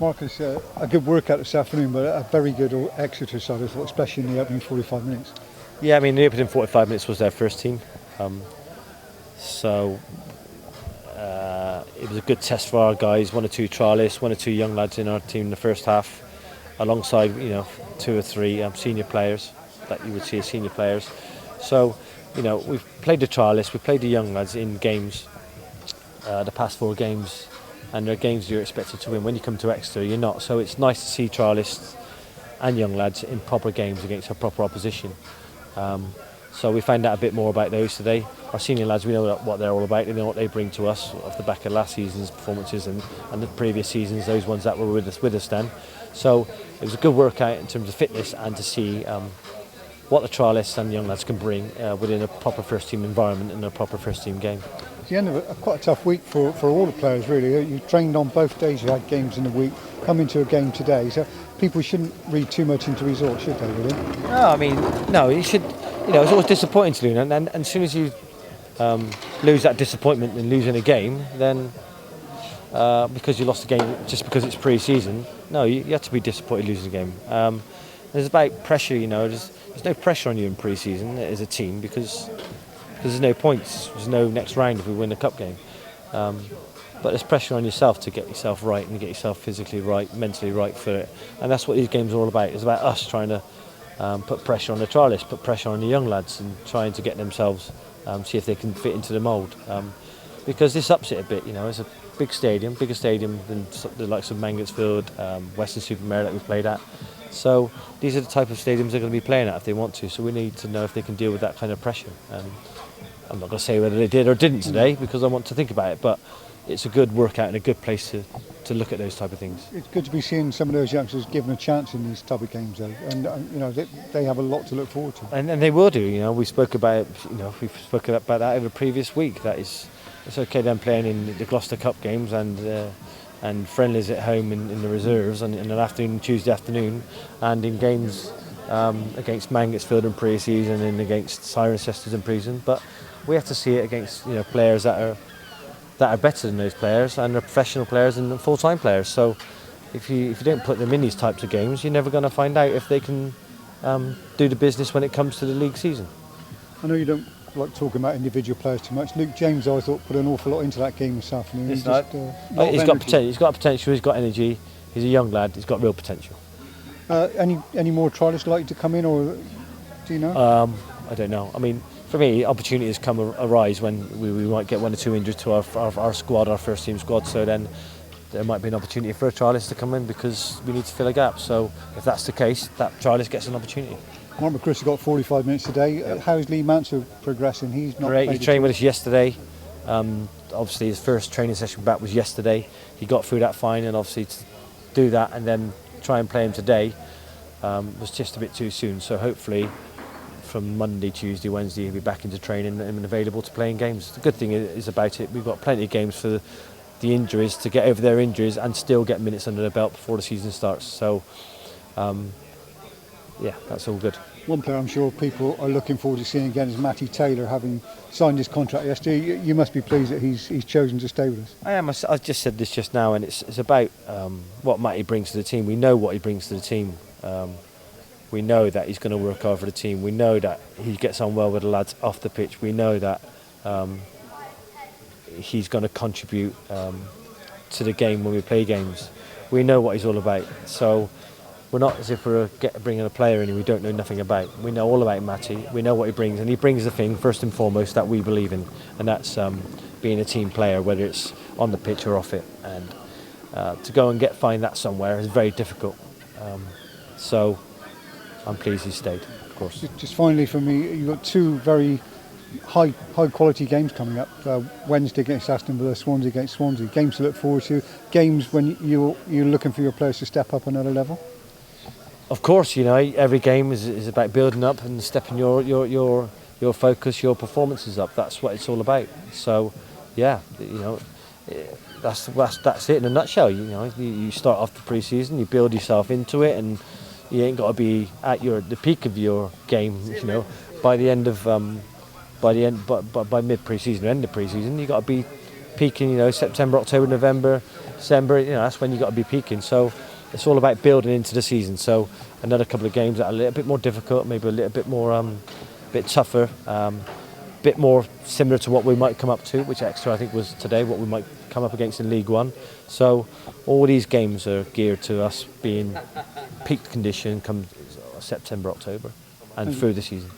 Marcus, a good workout this afternoon, but a very good Exeter side, I thought, especially in the opening 45 minutes. Yeah, I mean, the opening 45 minutes was their first team. So it was a good test for our guys. 1 or 2 trialists, 1 or 2 young lads in our team in the first half, alongside 2 or 3 senior players that you would see as senior players. So we've played the trialists, we've played the young lads in games, the past 4 games, and they're games you're expected to win. When you come to Exeter, you're not. So it's nice to see trialists and young lads in proper games against a proper opposition. So we found out a bit more about those today. Our senior lads, we know what they're all about. We know what they bring to us off the back of last season's performances and the previous seasons, those ones that were with us then. So it was a good workout in terms of fitness and to see what the trialists and young lads can bring within a proper first team environment and a proper first team game. It's the end of quite a tough week for all the players, really. You trained on both days, you had games in the week, come into a game today. So people shouldn't read too much into results, should they, really? No, I mean, no, you should. It's always disappointing to lose, and as soon as you lose that disappointment in losing a game, then because you lost a game just because it's pre-season, no, you have to be disappointed losing a game. There's about pressure, there's no pressure on you in pre-season as a team because there's no points, there's no next round if we win a cup game. But there's pressure on yourself to get yourself right and get yourself physically right, mentally right for it. And that's what these games are all about. It's about us trying to put pressure on the trialists, put pressure on the young lads and trying to get themselves, see if they can fit into the mould. Because this ups it a bit, it's a big stadium, bigger stadium than the likes of Mangotsfield, Western-super-Mare that we've played at. So these are the type of stadiums they're going to be playing at if they want to. So we need to know if they can deal with that kind of pressure. I'm not going to say whether they did or didn't today because I want to think about it, but it's a good workout and a good place to look at those type of things. It's good to be seeing some of those youngsters given a chance in these type of games, though, and they have a lot to look forward to. And they will do. We spoke about about that over the previous week. That it's okay them playing in the Gloucester Cup games and friendlies at home in the reserves and in an afternoon, Tuesday afternoon, and in games against Mangotsfield in pre-season and against Cirencesters in pre-season. But we have to see it against players that are better than those players and are professional players and full-time players. So if you don't put them in these types of games, you're never going to find out if they can do the business when it comes to the league season. I know you don't like talking about individual players too much. Luke James, I thought, put an awful lot into that game this afternoon. He's got potential. He's got potential. He's got energy. He's a young lad. He's got real potential. Any more trialists likely to come in, or do you know? I don't know. I mean, for me, opportunities arise when we might get 1 or 2 injuries to our squad, our first team squad. So then there might be an opportunity for a trialist to come in because we need to fill a gap. So if that's the case, that trialist gets an opportunity. Mark McChrystal got 45 minutes today. Yep. How's Lee Mansell progressing? He's not great. He trained with us yesterday. Obviously, his first training session back was yesterday. He got through that fine, and obviously to do that and then try and play him today was just a bit too soon. So hopefully, from Monday, Tuesday, Wednesday, he'll be back into training and available to play in games. The good thing is about it, we've got plenty of games for the injuries to get over their injuries and still get minutes under their belt before the season starts. So. Yeah, that's all good. One player I'm sure people are looking forward to seeing again is Matty Taylor, having signed his contract yesterday. You must be pleased that he's chosen to stay with us. I am. I just said this just now, and it's about what Matty brings to the team. We know what he brings to the team. We know that he's going to work hard for the team. We know that he gets on well with the lads off the pitch. We know that he's going to contribute to the game when we play games. We know what he's all about. So. We're not as if we're bringing a player in who we don't know nothing about. We know all about Matty. We know what he brings, and he brings the thing first and foremost that we believe in, and that's being a team player, whether it's on the pitch or off it. And to go and find that somewhere is very difficult. So I'm pleased he stayed, of course. Just finally, for me, you've got 2 very high quality games coming up. Wednesday against Aston Villa, Swansea against Swansea. Games to look forward to. Games when you're looking for your players to step up another level. Of course, every game is about building up and stepping your focus, your performances up. That's what it's all about. So, yeah, that's it in a nutshell. You start off the pre-season, you build yourself into it, and you ain't got to be at the peak of your game. By the end of by mid pre-season or end of pre-season, you got to be peaking. September, October, November, December, you know, that's when you got to be peaking. So it's all about building into the season. So another couple of games that are a little bit more difficult, maybe a little bit more, bit tougher, bit more similar to what we might come up to, which Exeter I think was today, what we might come up against in League One. So all these games are geared to us being peak condition come September, October, and through the season.